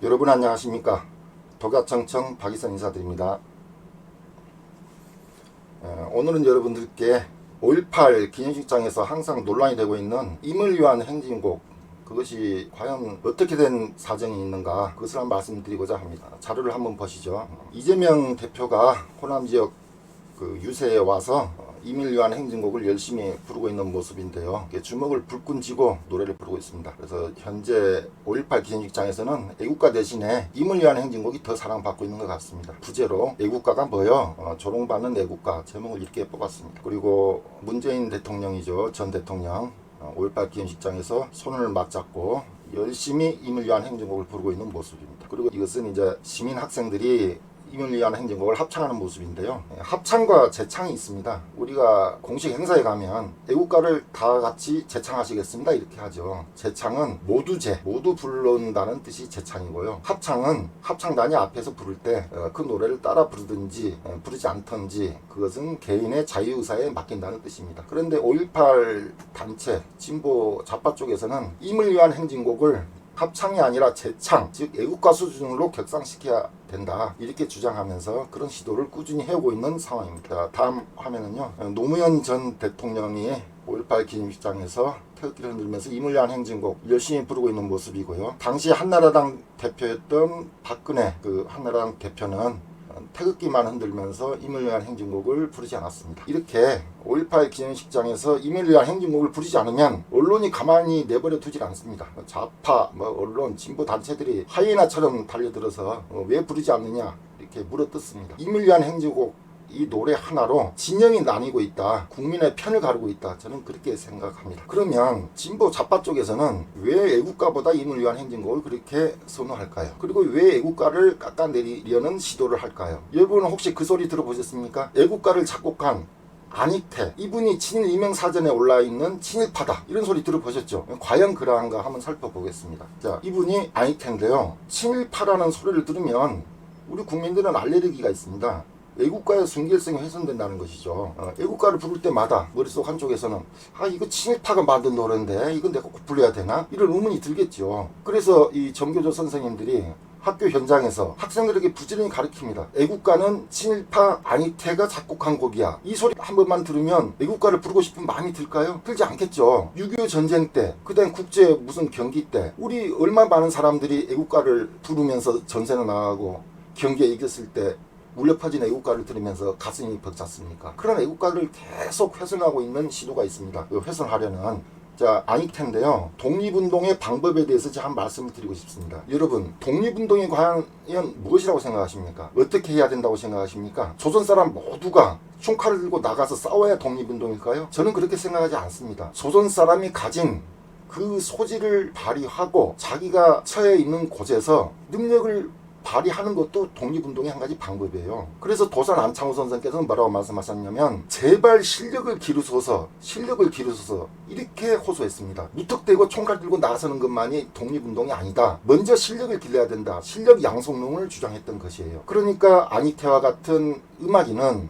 여러분 안녕하십니까. 독야청청 박이선 인사드립니다. 오늘은 여러분들께 5.18 기념식장에서 항상 논란이 되고 있는 임을 위한 행진곡, 그것이 과연 어떻게 된 사정이 있는가, 그것을 한번 말씀드리고자 합니다. 자료를 한번 보시죠. 이재명 대표가 호남 지역 유세에 와서 임을 위한 행진곡을 열심히 부르고 있는 모습인데요. 주먹을 불끈 쥐고 노래를 부르고 있습니다. 그래서 현재 5.18 기념식장에서는 애국가 대신에 임을 위한 행진곡이 더 사랑받고 있는 것 같습니다. 부제로 애국가가 뭐요? 조롱받는 애국가, 제목을 이렇게 뽑았습니다. 그리고 문재인 대통령이죠. 전 대통령 5.18 기념식장에서 손을 맞잡고 열심히 임을 위한 행진곡을 부르고 있는 모습입니다. 그리고 이것은 이제 시민 학생들이 임을 위한 행진곡을 합창하는 모습인데요. 합창과 재창이 있습니다. 우리가 공식 행사에 가면 애국가를 다 같이 재창하시겠습니다 이렇게 하죠. 재창은 모두 부른다는 뜻이 재창이고요. 합창은 합창단이 앞에서 부를 때 그 노래를 따라 부르든지 부르지 않든지 그것은 개인의 자유의사에 맡긴다는 뜻입니다. 그런데 5.18 단체 진보 좌파 쪽에서는 임을 위한 행진곡을 합창이 아니라 재창, 즉 애국가 수준으로 격상시켜야 된다 이렇게 주장하면서 그런 시도를 꾸준히 해오고 있는 상황입니다. 다음 화면은요, 노무현 전 대통령이 5.18 기념식장에서 태극기를 흔들면서 임을 위한 행진곡 열심히 부르고 있는 모습이고요. 당시 한나라당 대표였던 박근혜 한나라당 대표는 태극기만 흔들면서 임을 위한 행진곡을 부르지 않았습니다. 이렇게 5.18 기념식장에서 임을 위한 행진곡을 부르지 않으면 언론이 가만히 내버려 두질 않습니다. 좌파, 언론, 진보 단체들이 하이에나처럼 달려들어서 왜 부르지 않느냐 이렇게 물어뜯습니다. 임을 위한 행진곡, 이 노래 하나로 진영이 나뉘고 있다, 국민의 편을 가르고 있다, 저는 그렇게 생각합니다. 그러면 진보 좌파 쪽에서는 왜 애국가보다 임을 위한 행진곡을 그렇게 선호할까요? 그리고 왜 애국가를 깎아내리려는 시도를 할까요? 여러분은 혹시 그 소리 들어보셨습니까? 애국가를 작곡한 안익태, 이분이 친일 이명사전에 올라있는 친일파다 이런 소리 들어보셨죠? 과연 그러한가 한번 살펴보겠습니다. 자, 이분이 안익태인데요, 친일파라는 소리를 들으면 우리 국민들은 알레르기가 있습니다. 애국가의 순결성이 훼손된다는 것이죠. 애국가를 부를 때마다 머릿속 한쪽에서는 이거 친일파가 만든 노래인데 이건 내가 꼭 불러야 되나? 이런 의문이 들겠죠. 그래서 이 정교조 선생님들이 학교 현장에서 학생들에게 부지런히 가르칩니다. 애국가는 친일파 안익태가 작곡한 곡이야. 이 소리 한 번만 들으면 애국가를 부르고 싶은 마음이 들까요? 들지 않겠죠. 6.25 전쟁 때, 그다음 국제 무슨 경기 때 우리 얼마 많은 사람들이 애국가를 부르면서 전세는 나가고 경기에 이겼을 때 울려 퍼진 애국가를 들으면서 가슴이 벅찼습니까? 그런 애국가를 계속 훼손하고 있는 시도가 있습니다. 훼손하려는. 자, 안익태인데요, 독립운동의 방법에 대해서 제가 한 말씀을 드리고 싶습니다. 여러분, 독립운동이 과연 무엇이라고 생각하십니까? 어떻게 해야 된다고 생각하십니까? 조선 사람 모두가 총칼을 들고 나가서 싸워야 독립운동일까요? 저는 그렇게 생각하지 않습니다. 조선 사람이 가진 그 소질을 발휘하고 자기가 처해 있는 곳에서 능력을 발휘하는 것도 독립운동의 한 가지 방법이에요. 그래서 도산 안창호 선생께서는 뭐라고 말씀하셨냐면, 제발 실력을 기르소서 이렇게 호소했습니다. 무턱대고 총칼 들고 나서는 것만이 독립운동이 아니다. 먼저 실력을 길러야 된다. 실력 양성론을 주장했던 것이에요. 그러니까 안익태와 같은 음악인은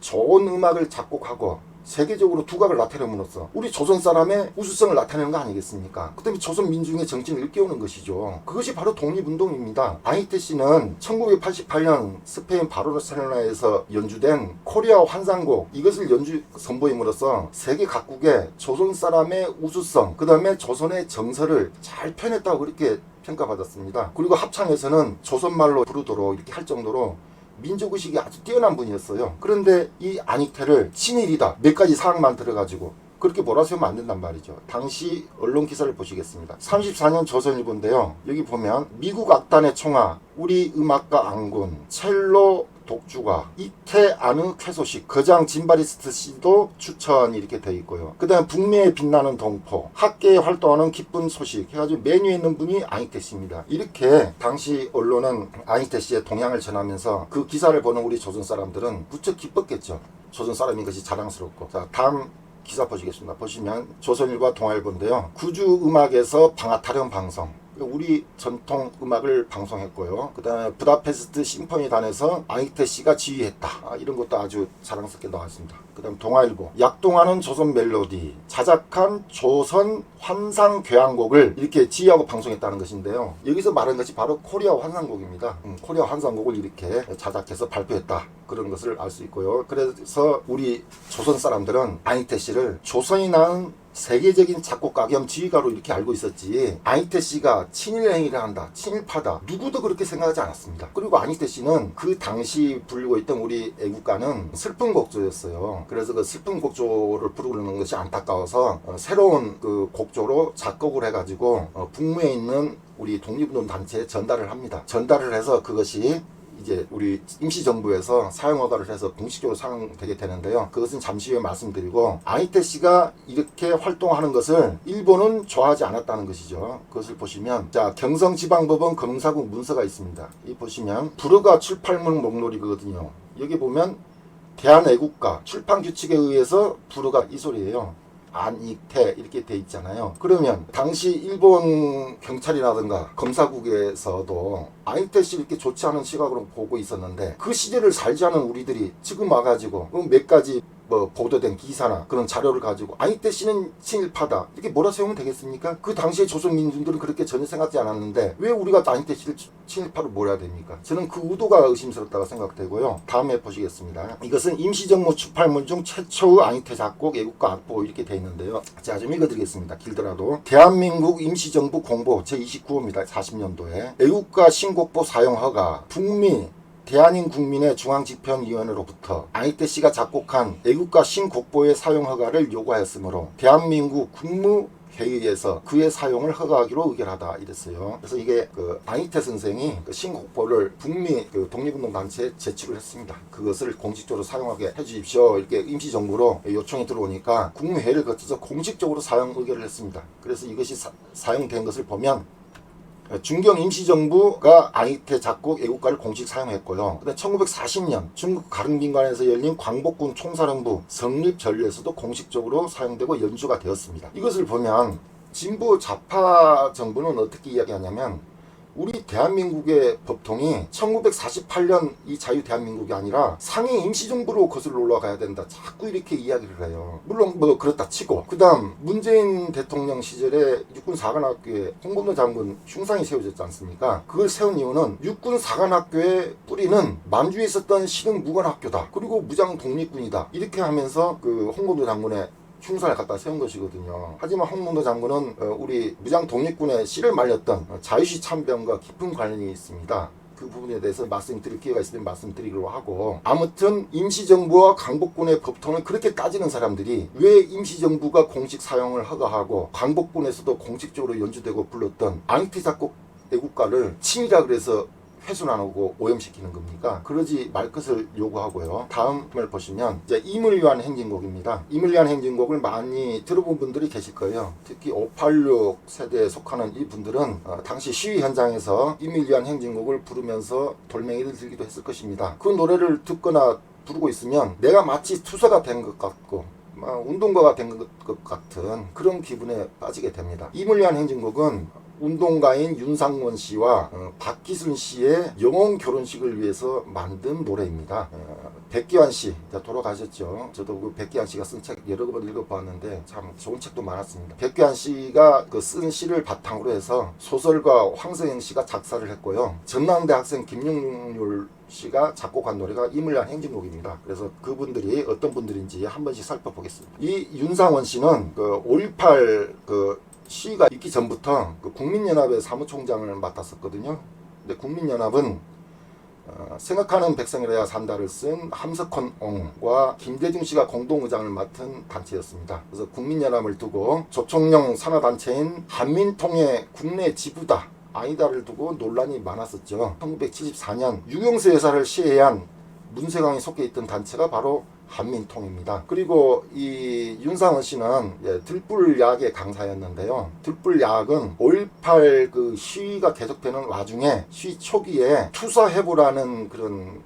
좋은 음악을 작곡하고 세계적으로 두각을 나타냄으로써 우리 조선 사람의 우수성을 나타내는 거 아니겠습니까? 그 다음에 조선 민중의 정신을 일깨우는 것이죠. 그것이 바로 독립운동입니다. 안익태 씨는 1988년 스페인 바르셀로나에서 연주된 코리아 환상곡, 이것을 연주 선보임으로써 세계 각국의 조선 사람의 우수성, 그 다음에 조선의 정서를 잘 표현했다고 그렇게 평가받았습니다. 그리고 합창에서는 조선말로 부르도록 이렇게 할 정도로 민족의식이 아주 뛰어난 분이었어요. 그런데 이 안익태를 친일이다, 몇 가지 사항만 들어가지고 그렇게 몰아세우면 안 된단 말이죠. 당시 언론 기사를 보시겠습니다. 34년 조선일보인데요, 여기 보면 미국 악단의 총아, 우리 음악가 앙군, 첼로 독주가, 이태아느 쾌소식, 거장 짐바리스트 씨도 추천 이렇게 되어 있고요. 그 다음에 북미에 빛나는 동포, 학계에 활동하는 기쁜 소식 해가지고 메뉴에 있는 분이 안익태 씨입니다. 이렇게 당시 언론은 안익태 씨의 동향을 전하면서 그 기사를 보는 우리 조선 사람들은 무척 기뻤겠죠. 조선 사람인 것이 자랑스럽고. 자, 다음 기사 보시겠습니다. 보시면 조선일보와 동아일보인데요, 구주 음악에서 방아타령 방송, 우리 전통 음악을 방송했고요. 그 다음에 부다페스트 심포니단에서 안익태 씨가 지휘했다, 이런 것도 아주 자랑스럽게 나왔습니다. 그다음 동아일보, 약동하는 조선 멜로디, 자작한 조선 환상 교향곡을 이렇게 지휘하고 방송했다는 것인데요. 여기서 말하는 것이 바로 코리아 환상곡입니다. 코리아 환상곡을 이렇게 자작해서 발표했다, 그런 것을 알 수 있고요. 그래서 우리 조선 사람들은 안희태 씨를 조선이 낳은 세계적인 작곡가 겸 지휘가로 이렇게 알고 있었지, 안희태 씨가 친일 행위를 한다, 친일파다, 누구도 그렇게 생각하지 않았습니다. 그리고 안희태 씨는 그 당시 부르고 있던 우리 애국가는 슬픈 곡조였어요. 그래서 그 슬픈 곡조를 부르는 것이 안타까워서 새로운 그 곡조로 작곡을 해가지고 북무에 있는 우리 독립운동 단체에 전달을 합니다. 전달을 해서 그것이 이제 우리 임시정부에서 사용허가를 해서 공식적으로 사용되게 되는데요. 그것은 잠시 후에 말씀드리고, 안희태 씨가 이렇게 활동하는 것을 일본은 좋아하지 않았다는 것이죠. 그것을 보시면, 자, 경성지방법원 검사국 문서가 있습니다. 이 보시면 불허가 출판물 목록이거든요. 여기 보면 대한애국가 출판규칙에 의해서 불허가 이 소리예요. 안희태 이렇게 돼 있잖아요. 그러면 당시 일본 경찰이라든가 검사국에서도 안희태 씨 이렇게 좋지 않은 시각으로 보고 있었는데, 그 시대를 살지 않은 우리들이 지금 와가지고 몇 가지 보도된 기사나 그런 자료를 가지고 안희태 씨는 친일파다 이렇게 몰아세우면 되겠습니까? 그 당시에 조선민중들은 그렇게 전혀 생각하지 않았는데 왜 우리가 안희태 씨를 친일파로 몰아야 됩니까? 저는 그 의도가 의심스럽다고 생각되고요. 다음에 보시겠습니다. 이것은 임시정부 출판물 중 최초의 안희태 작곡 애국가 악보 이렇게 돼 있는데요. 자, 좀 읽어드리겠습니다. 길더라도. 대한민국 임시정부 공보 제29호입니다. 40년도에 애국가 신곡보 사용 허가, 북미 대한민국민의 중앙집행위원회로부터 안희태 씨가 작곡한 애국가 신곡보의 사용 허가를 요구하였으므로 대한민국 국무회의에서 그의 사용을 허가하기로 의결하다, 이랬어요. 그래서 이게 그 안희태 선생이 그 신곡보를 북미 그 독립운동 단체에 제출을 했습니다. 그것을 공식적으로 사용하게 해주십시오, 이렇게 임시정부로 요청이 들어오니까 국무회의를 거쳐서 공식적으로 사용 의결을 했습니다. 그래서 이것이 사용된 것을 보면 중경 임시정부가 안희태 작곡 애국가를 공식 사용했고요. 그다음 1940년 중국 가릉빈관에서 열린 광복군 총사령부 성립 전례에서도 공식적으로 사용되고 연주가 되었습니다. 이것을 보면 진보 좌파 정부는 어떻게 이야기하냐면, 우리 대한민국의 법통이 1948년 이 자유 대한민국이 아니라 상해 임시정부로 거슬러 올라가야 된다, 자꾸 이렇게 이야기를 해요. 물론 그렇다 치고, 그 다음 문재인 대통령 시절에 육군사관학교에 홍범도 장군 흉상이 세워졌지 않습니까? 그걸 세운 이유는 육군사관학교의 뿌리는 만주에 있었던 신흥무관학교다, 그리고 무장독립군이다, 이렇게 하면서 그 홍범도 장군의 흉상을 갖다 세운 것이거든요. 하지만 홍범도 장군은 우리 무장독립군의 씨를 말렸던 자유시 참변과 깊은 관련이 있습니다. 그 부분에 대해서 말씀드릴 기회가 있으면 말씀드리기로 하고, 아무튼 임시정부와 강복군의 법통을 그렇게 따지는 사람들이 왜 임시정부가 공식 사용을 허가하고 강복군에서도 공식적으로 연주되고 불렀던 안희태 작곡 애국가를 친이라 그래서 훼손 안 하고 오염시키는 겁니까? 그러지 말 것을 요구하고요. 다음을 보시면 이제 임을 위한 행진곡입니다. 임을 위한 행진곡을 많이 들어본 분들이 계실 거예요. 특히 586 세대에 속하는 이 분들은 당시 시위 현장에서 임을 위한 행진곡을 부르면서 돌멩이를 들기도 했을 것입니다. 그 노래를 듣거나 부르고 있으면 내가 마치 투사가 된 것 같고 운동가가 된 것 같은 그런 기분에 빠지게 됩니다. 임을 위한 행진곡은 운동가인 윤상원 씨와 박기순 씨의 영혼 결혼식을 위해서 만든 노래입니다. 백기환 씨 돌아가셨죠. 저도 그 백기환 씨가 쓴 책 여러 번 읽어봤는데 참 좋은 책도 많았습니다. 백기환 씨가 그 쓴 시를 바탕으로 해서 소설가 황성영 씨가 작사를 했고요. 전남대 학생 김용률 씨가 작곡한 노래가 임을 위한 행진곡입니다. 그래서 그분들이 어떤 분들인지 한 번씩 살펴보겠습니다. 이 윤상원 씨는 그 5.18 시위가 있기 전부터 그 국민연합의 사무총장을 맡았었거든요. 근데 국민연합은 생각하는 백성이라야 산다를 쓴 함석헌옹과 김대중 씨가 공동의장을 맡은 단체였습니다. 그래서 국민연합을 두고 조총령 산하단체인 한민통의 국내 지부다, 아니다를 두고 논란이 많았었죠. 1974년 유경수 여사를 시해한 문세광이 속해 있던 단체가 바로 한민통입니다. 그리고 이 윤상원 씨는 들불야학의 강사였는데요. 들불야학은 5.18 그 시위가 계속되는 와중에 시위 초기에 투사해보라는 그런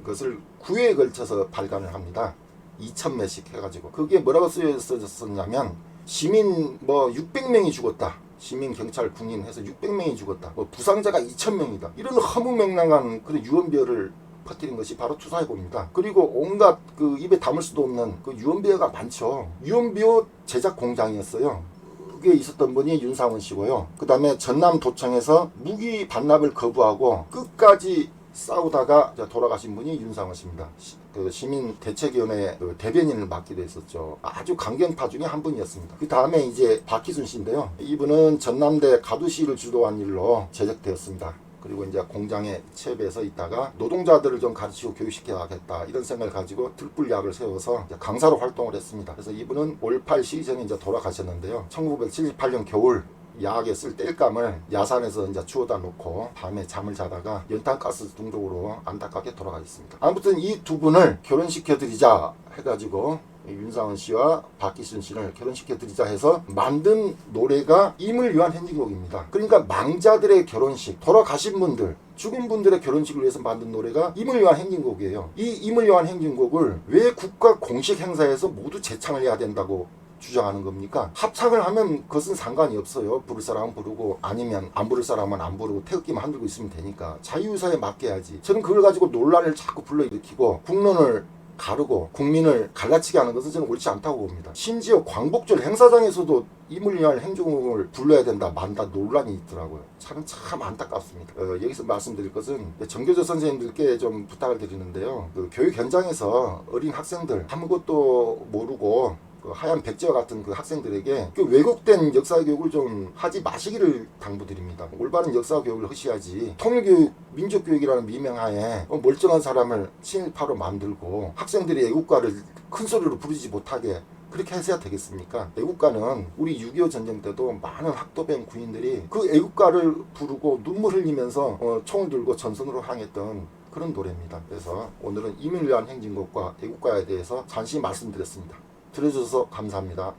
것을 9회에 걸쳐서 발간을 합니다. 2,000매씩 해가지고. 그게 뭐라고 쓰여졌었냐면 시민 600명이 죽었다. 시민, 경찰, 군인 해서 600명이 죽었다. 부상자가 2,000명이다. 이런 허무맹랑한 그런 유언비어를 퍼뜨린 것이 바로 투사해봅니다. 그리고 온갖 그 입에 담을 수도 없는 그 유언비어가 많죠. 유언비어 제작 공장이었어요. 그게 있었던 분이 윤상원 씨고요. 그 다음에 전남도청에서 무기 반납을 거부하고 끝까지 싸우다가 돌아가신 분이 윤상원 씨입니다. 그 시민대책위원회 그 대변인을 맡기도 했었죠. 아주 강경파 중에 한 분이었습니다. 그 다음에 이제 박희순 씨인데요. 이분은 전남대 가두시를 주도한 일로 제적되었습니다. 그리고 이제 공장에 체배해서 있다가 노동자들을 좀 가르치고 교육시켜야겠다 이런 생각을 가지고 들불약을 세워서 강사로 활동을 했습니다. 그래서 이분은 5.18 시기전에 이제 돌아가셨는데요. 1978년 겨울 야학에 쓸 땔감을 야산에서 이제 주워다 놓고 밤에 잠을 자다가 연탄가스 중독으로 안타깝게 돌아가셨습니다. 아무튼 이 두 분을 결혼시켜드리자 해가지고 윤상원 씨와 박희순 씨를 결혼시켜드리자 해서 만든 노래가 임을 위한 행진곡입니다. 그러니까 망자들의 결혼식, 돌아가신 분들, 죽은 분들의 결혼식을 위해서 만든 노래가 임을 위한 행진곡이에요. 이 임을 위한 행진곡을 왜 국가 공식 행사에서 모두 재창을 해야 된다고 주장하는 겁니까? 합창을 하면 그것은 상관이 없어요. 부를 사람은 부르고 아니면 안 부를 사람은 안 부르고 태극기만 흔들고 있으면 되니까 자유의사에 맡겨야지. 저는 그걸 가지고 논란을 자꾸 불러일으키고 국론을 가르고 국민을 갈라치게 하는 것은 저는 옳지 않다고 봅니다. 심지어 광복절 행사장에서도 임을 위한 행진곡을 불러야 된다 만다 논란이 있더라고요. 참 안타깝습니다. 여기서 말씀드릴 것은 정교조 선생님들께 좀 부탁을 드리는데요. 그 교육 현장에서 어린 학생들 아무것도 모르고 그 하얀 백지와 같은 그 학생들에게 그 왜곡된 역사교육을 좀 하지 마시기를 당부드립니다. 올바른 역사교육을 하셔야지 통일교육, 민족교육이라는 미명하에 멀쩡한 사람을 친일파로 만들고 학생들이 애국가를 큰 소리로 부르지 못하게 그렇게 해서야 되겠습니까? 애국가는 우리 6.25 전쟁 때도 많은 학도병 군인들이 그 애국가를 부르고 눈물 흘리면서 총을 들고 전선으로 향했던 그런 노래입니다. 그래서 오늘은 임을 위한 행진곡과 애국가에 대해서 잠시 말씀드렸습니다. 들어주셔서 감사합니다.